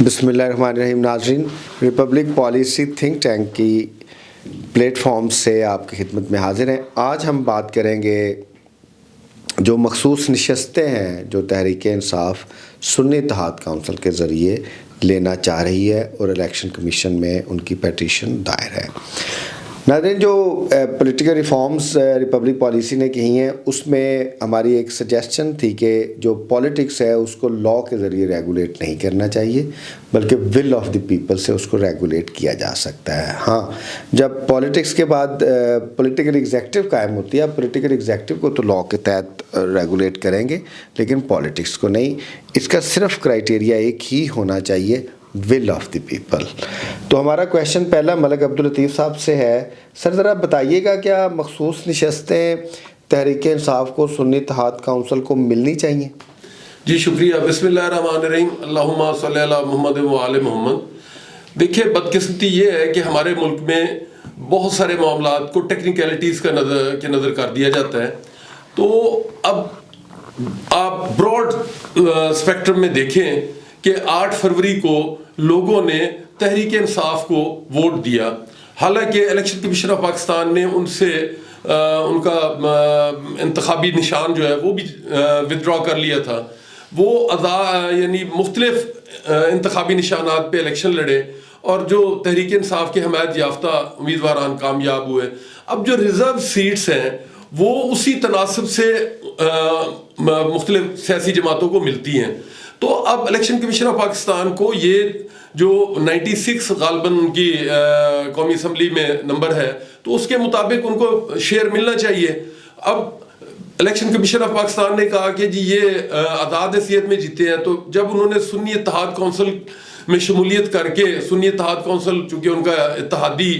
بسم اللہ الرحمن الرحیم. ناظرین، ریپبلک پالیسی تھنک ٹینک کی پلیٹ فارم سے آپ کی خدمت میں حاضر ہیں. آج ہم بات کریں گے جو مخصوص نشستیں ہیں جو تحریک انصاف سنی اتحاد کونسل کے ذریعے لینا چاہ رہی ہے اور الیکشن کمیشن میں ان کی پیٹیشن دائر ہے. ناظرین، جو پولیٹیکل ریفارمز ریپبلک پالیسی نے کی ہیں اس میں ہماری ایک سجیسچن تھی کہ جو پولیٹکس ہے اس کو لاء کے ذریعے ریگولیٹ نہیں کرنا چاہیے بلکہ ول آف دی پیپل سے اس کو ریگولیٹ کیا جا سکتا ہے. ہاں، جب پولیٹکس کے بعد پولیٹیکل ایگزیکٹو قائم ہوتی ہے، پولیٹیکل ایگزیکٹو کو تو لاء کے تحت ریگولیٹ کریں گے لیکن پولیٹکس کو نہیں. اس کا صرف کرائٹیریا ایک ہی ہونا چاہیے، ول آف دی پیپل. تو ہمارا کویشچن پہلا ملک عبداللطیف صاحب سے ہے. سر ذرا بتائیے گا کیا مخصوص نشستیں تحریک انصاف کو سنی اتحاد کونسل کو ملنی چاہیے؟ جی شکریہ. بسم اللہ الرحمن الرحیم. اللہم صلی علی محمد و آل محمد. دیکھیے، بدقسمتی یہ ہے کہ ہمارے ملک میں بہت سارے معاملات کو ٹیکنیکلٹیز کے نظر کر دیا جاتا ہے. تو اب آپ براڈ اسپیکٹرم میں دیکھیں کہ 8 فروری کو لوگوں نے تحریک انصاف کو ووٹ دیا، حالانکہ الیکشن کمیشن آف پاکستان نے ان سے ان کا انتخابی نشان جو ہے وہ بھی ودرا کر لیا تھا. وہ یعنی مختلف انتخابی نشانات پہ الیکشن لڑے اور جو تحریک انصاف کے حمایت یافتہ امیدواران کامیاب ہوئے. اب جو ریزرو سیٹس ہیں وہ اسی تناسب سے مختلف سیاسی جماعتوں کو ملتی ہیں. تو اب الیکشن کمیشن آف پاکستان کو یہ جو 96 غالباً ان کی قومی اسمبلی میں نمبر ہے تو اس کے مطابق ان کو شیئر ملنا چاہیے. اب الیکشن کمیشن آف پاکستان نے کہا کہ جی یہ آزاد حیثیت میں جیتے ہیں، تو جب انہوں نے سنی اتحاد کونسل میں شمولیت کر کے، سنی اتحاد کونسل چونکہ ان کا اتحادی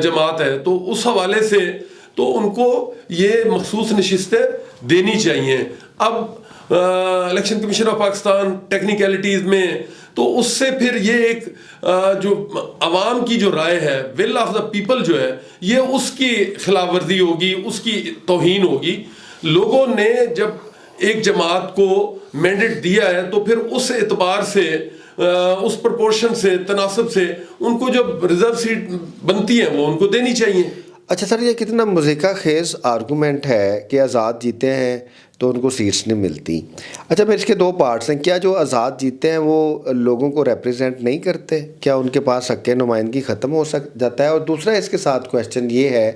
جماعت ہے تو اس حوالے سے تو ان کو یہ مخصوص نشستیں دینی چاہیے. اب election commission of Pakistan technicalities میں تو اس سے پھر یہ ایک جو عوام کی جو رائے ہے، ول آف دا پیپل جو ہے، یہ اس کی خلاف ورزی ہوگی، اس کی توہین ہوگی. لوگوں نے جب ایک جماعت کو مینڈیٹ دیا ہے تو پھر اس اعتبار سے اس پرپورشن سے تناسب سے ان کو جب ریزرو سیٹ بنتی ہیں وہ ان کو دینی چاہیے. اچھا سر، یہ کتنا مضحکہ خیز آرگومنٹ ہے کہ آزاد جیتے ہیں تو ان کو سیٹس نہیں ملتی. اچھا، پھر اس کے 2 پارٹس ہیں. کیا جو آزاد جیتے ہیں وہ لوگوں کو ریپریزنٹ نہیں کرتے؟ کیا ان کے پاس حق نمائندگی ختم ہو جاتا ہے؟ اور دوسرا اس کے ساتھ کویشچن یہ ہے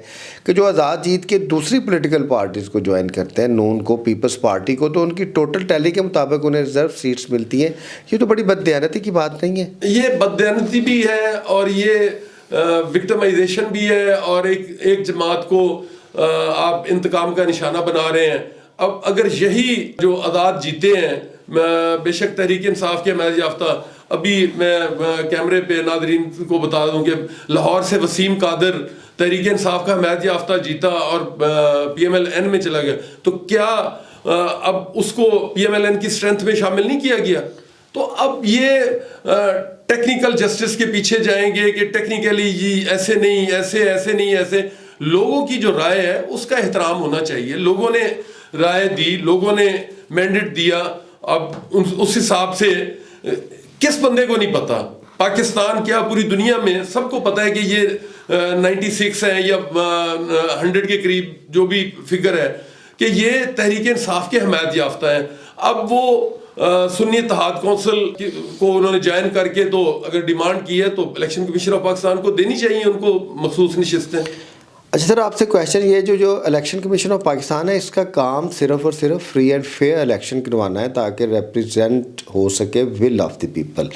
کہ جو آزاد جیت کے دوسری پولیٹیکل پارٹیز کو جوائن کرتے ہیں، نون کو، پیپلز پارٹی کو، تو ان کی ٹوٹل ٹیلی کے مطابق انہیں ریزرو سیٹس ملتی ہیں. یہ تو بڑی بددیانتی کی بات نہیں ہے؟ یہ بددیانتی بھی ہے اور یہ وکٹمائزیشن بھی ہے اور ایک جماعت کو آپ انتقام کا نشانہ بنا رہے ہیں. اب اگر یہی جو آزاد جیتے ہیں، بے شک تحریک انصاف کے حمایت یافتہ، ابھی میں کیمرے پہ ناظرین کو بتا دوں کہ لاہور سے وسیم قادر تحریک انصاف کا حمایت یافتہ جیتا اور پی ایم ایل این میں چلا گیا، تو کیا اب اس کو پی ایم ایل این کی اسٹرینتھ میں شامل نہیں کیا گیا؟ تو اب یہ ٹیکنیکل جسٹس کے پیچھے جائیں گے کہ ٹیکنیکلی جی ایسے نہیں، ایسے نہیں، ایسے. لوگوں کی جو رائے ہے اس کا احترام ہونا چاہیے. لوگوں نے رائے دی، لوگوں نے مینڈیٹ دیا. اب اس حساب سے کس بندے کو نہیں پتا؟ پاکستان کیا پوری دنیا میں سب کو پتا ہے کہ یہ 96 ہیں یا 100 کے قریب جو بھی فگر ہے کہ یہ تحریک انصاف کے حمایت یافتہ ہیں. اب وہ سنی اتحاد کونسل کو انہوں نے جوائن کر کے تو اگر ڈیمانڈ کی ہے تو الیکشن کمیشن آف پاکستان کو دینی چاہیے ان کو مخصوص نشستیں. اچھا سر، آپ سے کویشچن یہ جو الیکشن کمیشن آف پاکستان ہے، اس کا کام صرف اور صرف فری اینڈ فیئر الیکشن کروانا ہے تاکہ ریپریزنٹ ہو سکے ول آف دی پیپل.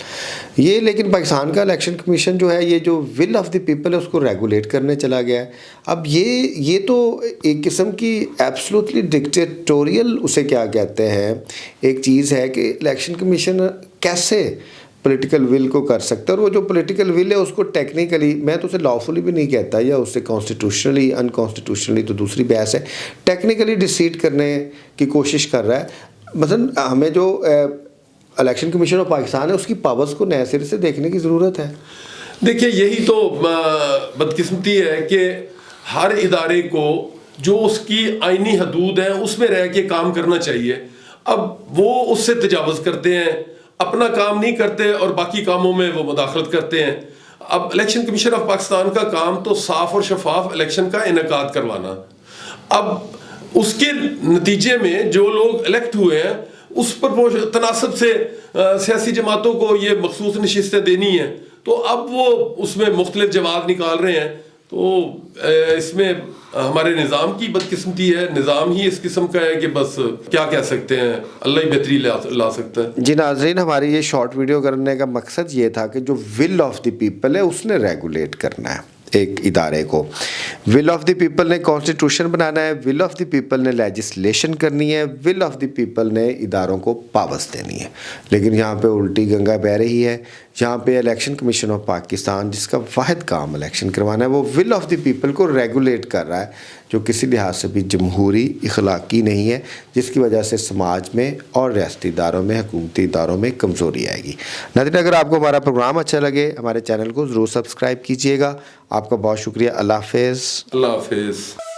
یہ لیکن پاکستان کا الیکشن کمیشن جو ہے، یہ جو ول آف دی پیپل ہے اس کو ریگولیٹ کرنے چلا گیا ہے. اب یہ تو ایک قسم کی ایبسلوٹلی ڈکٹیٹوریل اسے کیا کہتے ہیں ایک چیز ہے کہ الیکشن کمیشن کیسے پولیٹیکل ول کو کر سکتا ہے. اور وہ جو پولیٹیکل ول ہے اس کو ٹیکنیکلی، میں تو اسے لافلی بھی نہیں کہتا یا اسے کانسٹیٹیوشنلی انکانسٹیٹیوشنلی تو دوسری بحث ہے، ٹیکنیکلی ڈیسیڈ کرنے کی کوشش کر رہا ہے. مثلا ہمیں جو الیکشن کمیشن آف پاکستان ہے اس کی پاورز کو نئے سرے سے دیکھنے کی ضرورت ہے. دیکھیے، یہی تو بدقسمتی ہے کہ ہر ادارے کو جو اس کی آئینی حدود ہیں اس میں رہ کے کام کرنا چاہیے. اب وہ اس سے تجاوز کرتے ہیں. اپنا کام نہیں کرتے اور باقی کاموں میں وہ مداخلت کرتے ہیں. اب الیکشن کمیشن آف پاکستان کا کام تو صاف اور شفاف الیکشن کا انعقاد کروانا. اب اس کے نتیجے میں جو لوگ الیکٹ ہوئے ہیں اس پر تناسب سے سیاسی جماعتوں کو یہ مخصوص نشستیں دینی ہیں, تو اب وہ اس میں مختلف جواب نکال رہے ہیں. تو اس میں ہمارے نظام کی بدقسمتی ہے, نظام ہی اس قسم کا ہے کہ بس کیا کہہ سکتے ہیں, اللہ ہی بہتری لا سکتا ہے. جی ناظرین, ہماری یہ شارٹ ویڈیو کرنے کا مقصد یہ تھا کہ جو ول آف دی پیپل ہے اس نے ریگولیٹ کرنا ہے ایک ادارے کو. ول آف دی پیپل نے کانسٹیٹیوشن بنانا ہے, ول آف دی پیپل نے لیجسلیشن کرنی ہے, ول آف دی پیپل نے اداروں کو پاورز دینی ہے. لیکن یہاں پہ الٹی گنگا بہہ رہی ہے. جہاں پہ الیکشن کمیشن آف پاکستان جس کا واحد کام الیکشن کروانا ہے وہ ول آف دی پیپل کو ریگولیٹ کر رہا ہے, جو کسی لحاظ سے بھی جمہوری اخلاقی نہیں ہے, جس کی وجہ سے سماج میں اور ریاستی اداروں میں حکومتی اداروں میں کمزوری آئے گی. ناظرین, اگر آپ کو ہمارا پروگرام اچھا لگے ہمارے چینل کو ضرور سبسکرائب کیجیے گا. آپ کا بہت شکریہ. اللہ حافظ. اللہ حافظ.